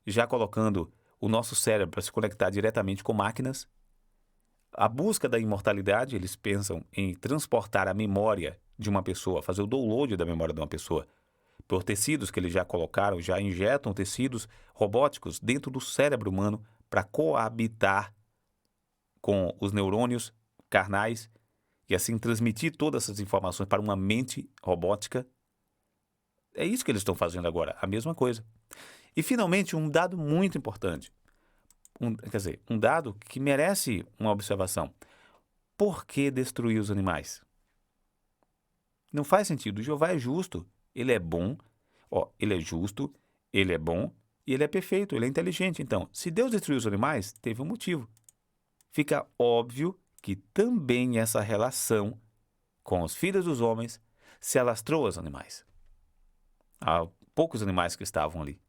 já colocando o nosso cérebro para se conectar diretamente com máquinas. A busca da imortalidade, eles pensam em transportar a memória de uma pessoa, fazer o download da memória de uma pessoa, por tecidos que eles já colocaram, já injetam tecidos robóticos dentro do cérebro humano para coabitar com os neurônios carnais e assim transmitir todas essas informações para uma mente robótica. É isso que eles estão fazendo agora, a mesma coisa. E, finalmente, um dado muito importante. Um dado que merece uma observação. Por que destruir os animais? Não faz sentido. Jeová é justo. Ele é bom. Ele é justo, ele é bom e ele é perfeito, ele é inteligente. Então, se Deus destruiu os animais, teve um motivo. Fica óbvio que também essa relação com os filhos dos homens se alastrou aos animais. Há poucos animais que estavam ali.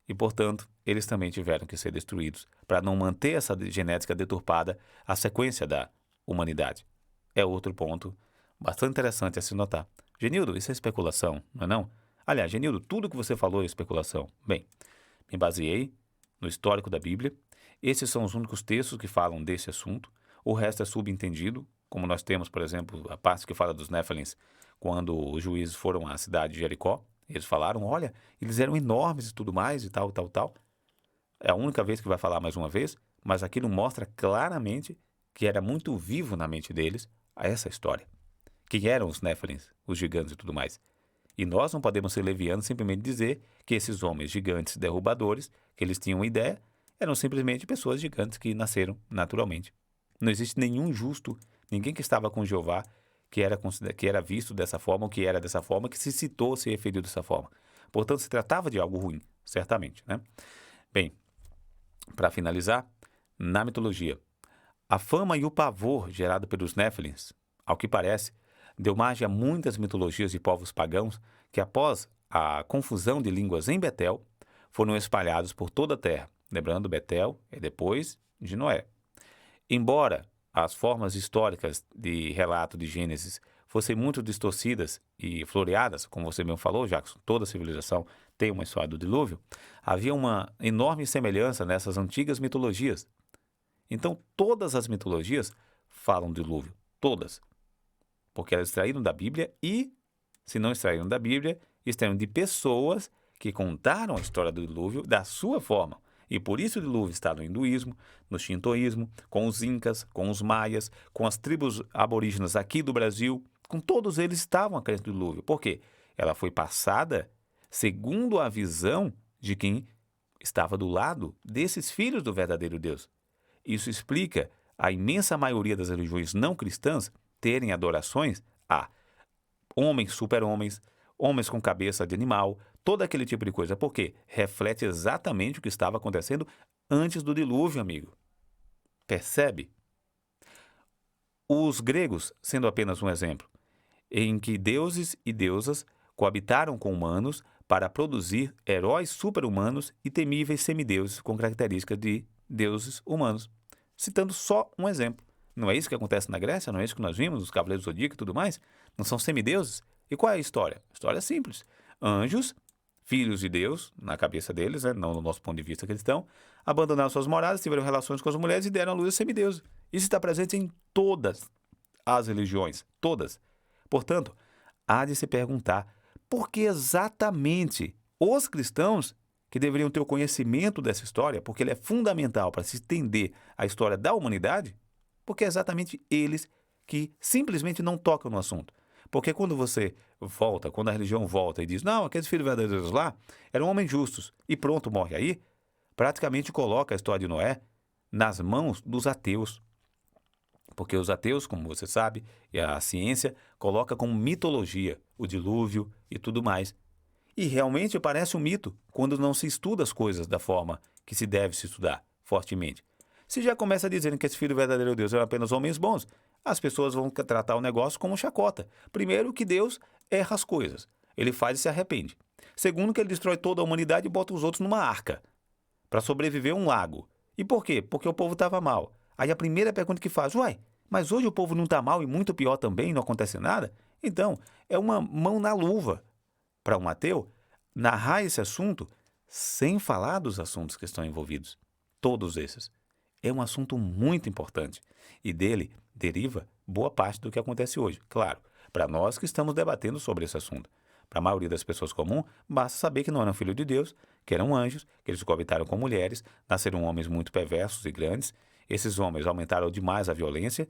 E, portanto, eles também tiveram que ser destruídos para não manter essa genética deturpada a sequência da humanidade. É outro ponto bastante interessante a se notar. Genildo, isso é especulação, não é não? Aliás, Genildo, tudo que você falou é especulação. Bem, me baseei no histórico da Bíblia. Esses são os únicos textos que falam desse assunto. O resto é subentendido, como nós temos, por exemplo, a parte que fala dos Néfilins, quando os juízes foram à cidade de Jericó. Eles falaram, olha, eles eram enormes e tudo mais e tal, tal, tal. É a única vez que vai falar mais uma vez, mas aquilo mostra claramente que era muito vivo na mente deles essa história. Quem eram os Néfilins, os gigantes e tudo mais. E nós não podemos ser levianos simplesmente dizer que esses homens gigantes derrubadores, que eles tinham uma ideia, eram simplesmente pessoas gigantes que nasceram naturalmente. Não existe nenhum justo, ninguém que estava com Jeová que era visto dessa forma, ou que era dessa forma, que se citou, se referiu dessa forma. Portanto, se tratava de algo ruim, certamente, né? Bem, para finalizar, na mitologia, a fama e o pavor gerado pelos Néfilins, ao que parece, deu margem a muitas mitologias de povos pagãos que, após a confusão de línguas em Betel, foram espalhados por toda a terra. Lembrando, Betel é depois de Noé. Embora as formas históricas de relato de Gênesis fossem muito distorcidas e floreadas, como você mesmo falou, Jackson, toda civilização tem uma história do dilúvio, havia uma enorme semelhança nessas antigas mitologias. Então, todas as mitologias falam do dilúvio, todas. Porque elas extraíram da Bíblia e, se não extraíram da Bíblia, extraíram de pessoas que contaram a história do dilúvio da sua forma. E por isso o dilúvio está no hinduísmo, no shintoísmo, com os incas, com os maias, com as tribos aborígenas aqui do Brasil, com todos eles estavam a crença do dilúvio. Por quê? Ela foi passada segundo a visão de quem estava do lado desses filhos do verdadeiro Deus. Isso explica a imensa maioria das religiões não cristãs terem adorações a homens, super-homens, homens com cabeça de animal, todo aquele tipo de coisa. Por quê? Reflete exatamente o que estava acontecendo antes do dilúvio, amigo. Percebe? Os gregos, sendo apenas um exemplo, em que deuses e deusas coabitaram com humanos para produzir heróis super-humanos e temíveis semideuses com características de deuses humanos. Citando só um exemplo. Não é isso que acontece na Grécia? Não é isso que nós vimos, os Cavaleiros do Zodíaco e tudo mais? Não são semideuses? E qual é a história? A história é simples. Anjos, filhos de Deus, na cabeça deles, né, não no nosso ponto de vista cristão, abandonaram suas moradas, tiveram relações com as mulheres e deram à luz a semideuses. Isso está presente em todas as religiões, todas. Portanto, há de se perguntar por que exatamente os cristãos, que deveriam ter o conhecimento dessa história, porque ele é fundamental para se entender a história da humanidade, porque é exatamente eles que simplesmente não tocam no assunto. Porque quando você volta, quando a religião volta e diz, não, aqueles filhos verdadeiros lá eram homens justos e pronto, morre aí, praticamente coloca a história de Noé nas mãos dos ateus. Porque os ateus, como você sabe, e a ciência, coloca como mitologia o dilúvio e tudo mais. E realmente parece um mito quando não se estuda as coisas da forma que se deve se estudar, fortemente. Se já começa dizendo que esse filho verdadeiro de Deus eram apenas homens bons, as pessoas vão tratar o negócio como chacota. Primeiro, que Deus erra as coisas. Ele faz e se arrepende. Segundo, que ele destrói toda a humanidade e bota os outros numa arca para sobreviver a um lago. E por quê? Porque o povo estava mal. Aí a primeira pergunta que faz, uai, mas hoje o povo não está mal e muito pior também, não acontece nada? Então, é uma mão na luva para um ateu narrar esse assunto sem falar dos assuntos que estão envolvidos. Todos esses. É um assunto muito importante e dele deriva boa parte do que acontece hoje. Claro, para nós que estamos debatendo sobre esse assunto. Para a maioria das pessoas comuns, basta saber que não eram filhos de Deus, que eram anjos, que eles coabitaram com mulheres, nasceram homens muito perversos e grandes. Esses homens aumentaram demais a violência,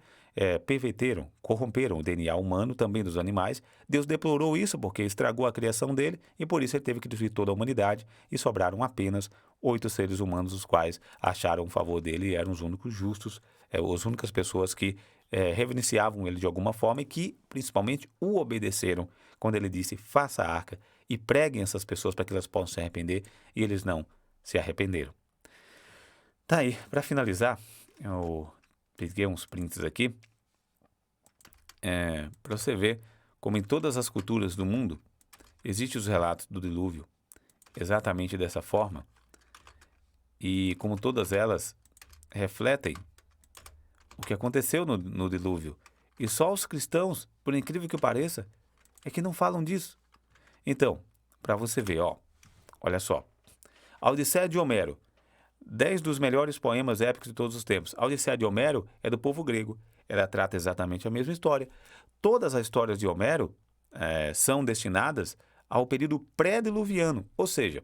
perverteram, corromperam o DNA humano, também dos animais. Deus deplorou isso porque estragou a criação dele e por isso ele teve que destruir toda a humanidade e sobraram apenas 8 seres humanos, os quais acharam o favor dele e eram os únicos justos, as únicas pessoas que reverenciavam ele de alguma forma e que, principalmente, o obedeceram quando ele disse, faça a arca e preguem essas pessoas para que elas possam se arrepender, e eles não se arrependeram. Tá aí, para finalizar, eu peguei uns prints aqui, para você ver como em todas as culturas do mundo existem os relatos do dilúvio exatamente dessa forma, e como todas elas refletem o que aconteceu no dilúvio. E só os cristãos, por incrível que pareça, é que não falam disso. Então, para você ver, olha só. A Odisseia de Homero, 10 dos melhores poemas épicos de todos os tempos. A Odisseia de Homero é do povo grego. Ela trata exatamente a mesma história. Todas as histórias de Homero são destinadas ao período pré-diluviano, ou seja,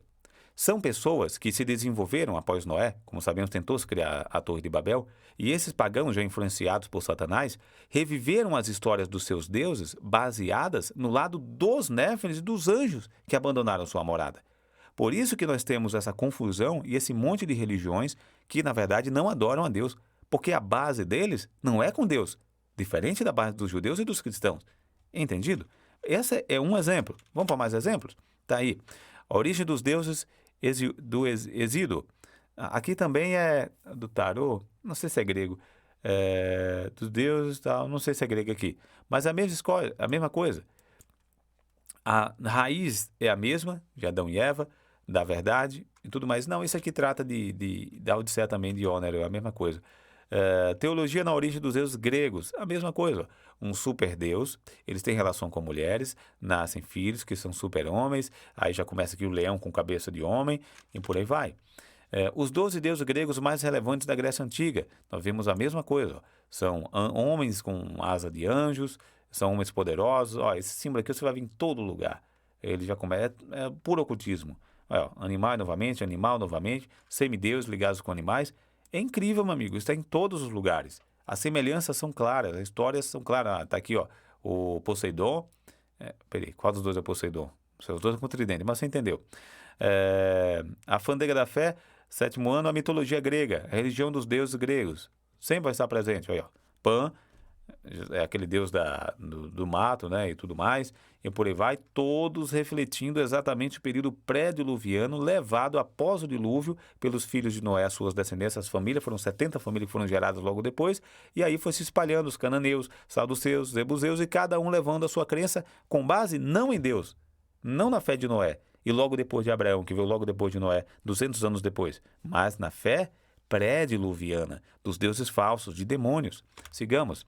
são pessoas que se desenvolveram após Noé, como sabemos, tentou-se criar a Torre de Babel, e esses pagãos, já influenciados por Satanás, reviveram as histórias dos seus deuses baseadas no lado dos néfiles e dos anjos que abandonaram sua morada. Por isso que nós temos essa confusão e esse monte de religiões que, na verdade, não adoram a Deus, porque a base deles não é com Deus, diferente da base dos judeus e dos cristãos. Entendido? Esse é um exemplo. Vamos para mais exemplos? Tá aí. A origem dos deuses do Exído. Aqui também é do tarô, não sei se é grego, dos deuses, tal, não sei se é grego aqui, mas a mesma coisa. A raiz é a mesma, de Adão e Eva, da verdade e tudo mais. Não, isso aqui trata da Odisseia também de Homero, é a mesma coisa. Teologia na origem dos deuses gregos, a mesma coisa. Um super deus, eles têm relação com mulheres, nascem filhos que são super homens, aí já começa aqui o leão com cabeça de homem e por aí vai. Os 12 deuses gregos mais relevantes da Grécia Antiga, nós vemos a mesma coisa. São homens com asa de anjos, são homens poderosos. Esse símbolo aqui você vai ver em todo lugar. Ele já começa, é puro ocultismo. Animal novamente, semideuses ligados com animais. É incrível, meu amigo, isso está em todos os lugares. As semelhanças são claras, as histórias são claras. Está aqui, o Poseidon. Peraí, qual dos dois é Poseidon? Os dois é com o tridente, mas você entendeu. A Fandega da Fé, 7º ano, a mitologia grega, a religião dos deuses gregos. Sempre vai estar presente. Olha, Pan é aquele deus do mato, né, e tudo mais, e por aí vai, todos refletindo exatamente o período pré-diluviano levado após o dilúvio pelos filhos de Noé, suas descendências, as famílias, foram 70 famílias que foram geradas logo depois, e aí foi se espalhando os cananeus, saduceus, jebuseus, e cada um levando a sua crença com base não em Deus, não na fé de Noé, e logo depois de Abraão, que veio logo depois de Noé, 200 anos depois, mas na fé pré-diluviana, dos deuses falsos, de demônios. Sigamos.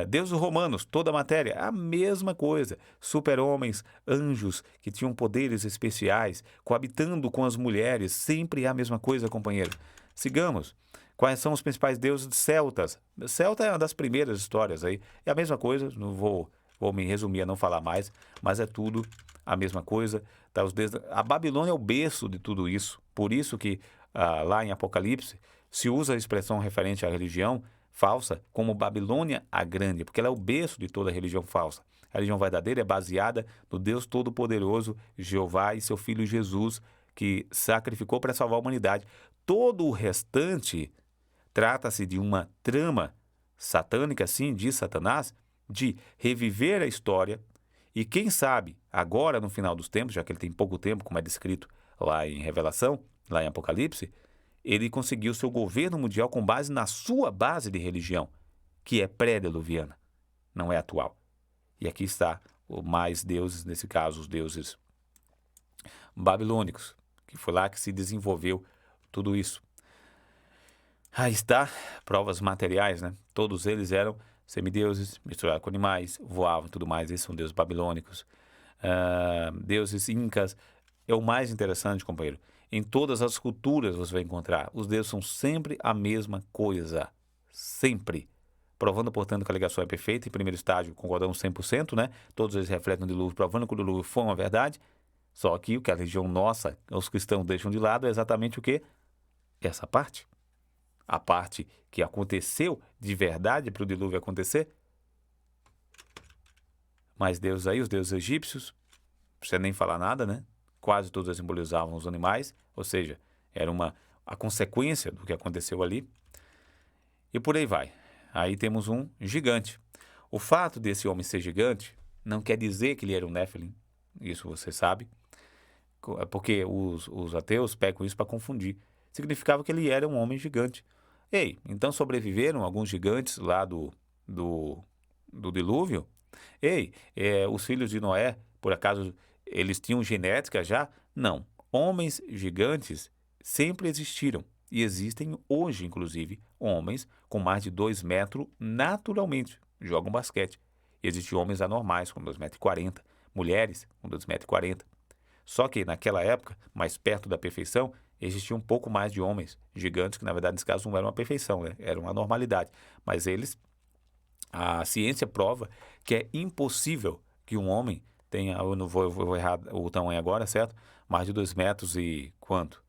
Deuses romanos, toda a matéria, a mesma coisa. Super-homens, anjos que tinham poderes especiais, coabitando com as mulheres, sempre a mesma coisa, companheiro. Sigamos. Quais são os principais deuses celtas? Celta é uma das primeiras histórias aí. É a mesma coisa, não vou me resumir a não falar mais, mas é tudo a mesma coisa. Tá, a Babilônia é o berço de tudo isso. Por isso que lá em Apocalipse se usa a expressão referente à religião falsa como Babilônia a Grande, porque ela é o berço de toda a religião falsa. A religião verdadeira é baseada no Deus Todo-Poderoso, Jeová e seu Filho Jesus, que sacrificou para salvar a humanidade. Todo o restante trata-se de uma trama satânica, sim, de Satanás, de reviver a história e, quem sabe, agora no final dos tempos, já que ele tem pouco tempo, como é descrito lá em Revelação, lá em Apocalipse, ele conseguiu seu governo mundial com base na sua base de religião, que é pré-diluviana, não é atual. E aqui está mais deuses, nesse caso os deuses babilônicos, que foi lá que se desenvolveu tudo isso. Aí está, provas materiais, né? Todos eles eram semideuses, misturados com animais, voavam e tudo mais. Esses são deuses babilônicos. Deuses incas. É o mais interessante, companheiro. Em todas as culturas você vai encontrar. Os deuses são sempre a mesma coisa. Sempre. Provando, portanto, que a ligação é perfeita. Em primeiro estágio, concordamos 100%, né? Todos eles refletem o dilúvio, provando que o dilúvio foi uma verdade. Só que o que a religião nossa, os cristãos deixam de lado, é exatamente o quê? Essa parte. A parte que aconteceu de verdade para o dilúvio acontecer. Mas Deus aí, os deuses egípcios, não precisa nem falar nada, né? Quase todos simbolizavam os animais, ou seja, era a consequência do que aconteceu ali. E por aí vai. Aí temos um gigante. O fato desse homem ser gigante não quer dizer que ele era um Néfilim. Isso você sabe. Porque os ateus pegam isso para confundir. Significava que ele era um homem gigante. Ei, então sobreviveram alguns gigantes lá do dilúvio? Ei, os filhos de Noé, por acaso, eles tinham genética já? Não. Homens gigantes sempre existiram. E existem hoje, inclusive, homens com mais de 2 metros naturalmente jogam basquete. E existem homens anormais com 2,40 m, mulheres com 2,40 m. Só que naquela época, mais perto da perfeição, existia um pouco mais de homens gigantes, que na verdade nesse caso não eram uma perfeição, né? Era uma normalidade. Mas a ciência prova que é impossível que um homem tenha, eu vou errar o tamanho agora, certo? Mais de 2 metros e quanto?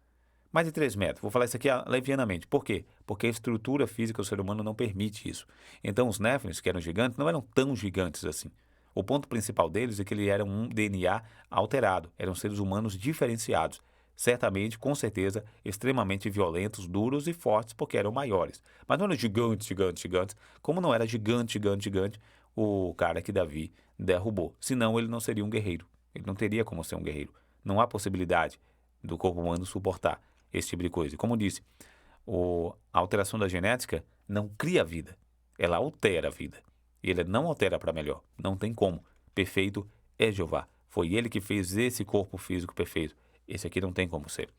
Mais de 3 metros. Vou falar isso aqui levianamente. Por quê? Porque a estrutura física do ser humano não permite isso. Então os Néfilins, que eram gigantes, não eram tão gigantes assim. O ponto principal deles é que eles eram um DNA alterado, eram seres humanos diferenciados. Certamente, com certeza, extremamente violentos, duros e fortes, porque eram maiores. Mas não eram gigantes, como não era gigante, o cara que Davi derrubou. Senão ele não seria um guerreiro. Ele não teria como ser um guerreiro. Não há possibilidade do corpo humano suportar esse tipo de coisa. Como disse, a alteração da genética não cria vida, ela altera a vida. E ele não altera para melhor, não tem como. Perfeito é Jeová. Foi ele que fez esse corpo físico perfeito. Esse aqui não tem como ser.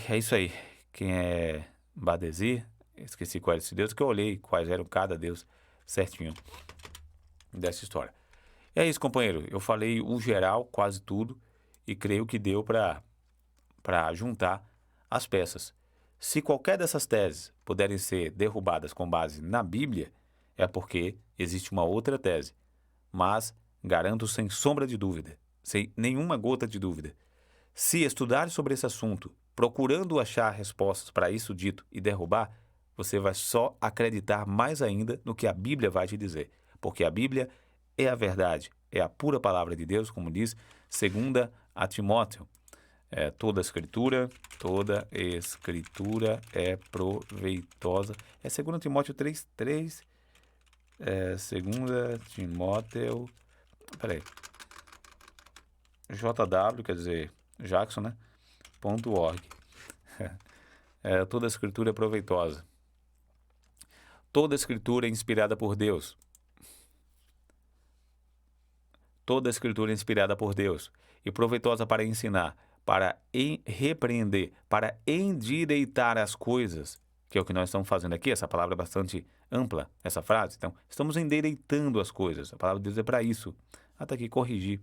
É isso aí. Quem é Badesir, esqueci qual era esse deus, que eu olhei quais eram cada deus certinho dessa história. É isso, companheiro. Eu falei o geral, quase tudo, e creio que deu para juntar as peças. Se qualquer dessas teses puderem ser derrubadas com base na Bíblia, é porque existe uma outra tese. Mas garanto sem sombra de dúvida, sem nenhuma gota de dúvida, se estudar sobre esse assunto, procurando achar respostas para isso dito e derrubar, você vai só acreditar mais ainda no que a Bíblia vai te dizer. Porque a Bíblia é a verdade, é a pura palavra de Deus, como diz 2 a Timóteo. Toda escritura é proveitosa. É 2 Timóteo 3:3. 2 Timóteo. Peraí. JW, quer dizer, Jackson, né? .org. Toda escritura é proveitosa. Toda escritura é inspirada por Deus. Toda a Escritura é inspirada por Deus e proveitosa para ensinar, para repreender, para endireitar as coisas, que é o que nós estamos fazendo aqui. Essa palavra é bastante ampla, essa frase. Então, estamos endireitando as coisas. A palavra de Deus é para isso. Até aqui, corrigir.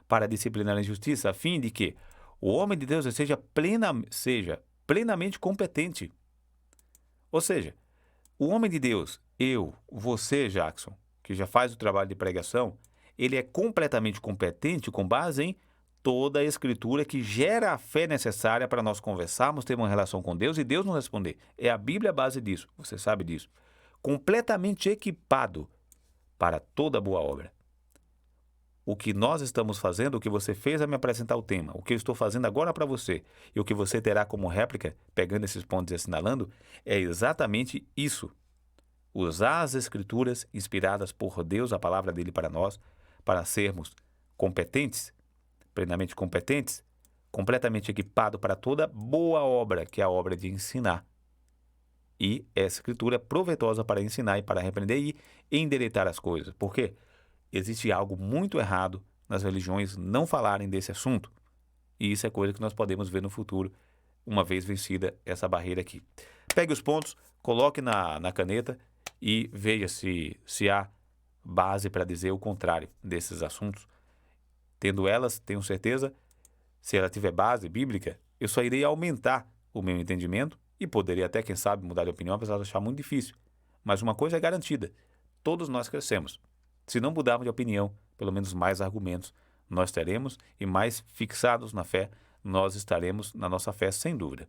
Para disciplinar a injustiça, a fim de que o homem de Deus seja plenamente competente. Ou seja, o homem de Deus, eu, você, Jackson, que já faz o trabalho de pregação, ele é completamente competente com base em toda a Escritura que gera a fé necessária para nós conversarmos, ter uma relação com Deus e Deus nos responder. É a Bíblia a base disso, você sabe disso. Completamente equipado para toda boa obra. O que nós estamos fazendo, o que você fez a me apresentar o tema, o que eu estou fazendo agora para você e o que você terá como réplica, pegando esses pontos e assinalando, é exatamente isso. Usar as Escrituras inspiradas por Deus, a palavra dele para nós, para sermos competentes, plenamente competentes, completamente equipados para toda boa obra, que é a obra de ensinar. E essa Escritura é proveitosa para ensinar e para repreender e endireitar as coisas. Por quê? Existe algo muito errado nas religiões não falarem desse assunto. E isso é coisa que nós podemos ver no futuro, uma vez vencida essa barreira aqui. Pegue os pontos, coloque na caneta e veja se há base para dizer o contrário desses assuntos. Tendo elas, tenho certeza, se ela tiver base bíblica, eu só irei aumentar o meu entendimento e poderia até, quem sabe, mudar de opinião, apesar de achar muito difícil. Mas uma coisa é garantida, todos nós crescemos. Se não mudarmos de opinião, pelo menos mais argumentos nós teremos e mais fixados na fé, nós estaremos na nossa fé sem dúvida.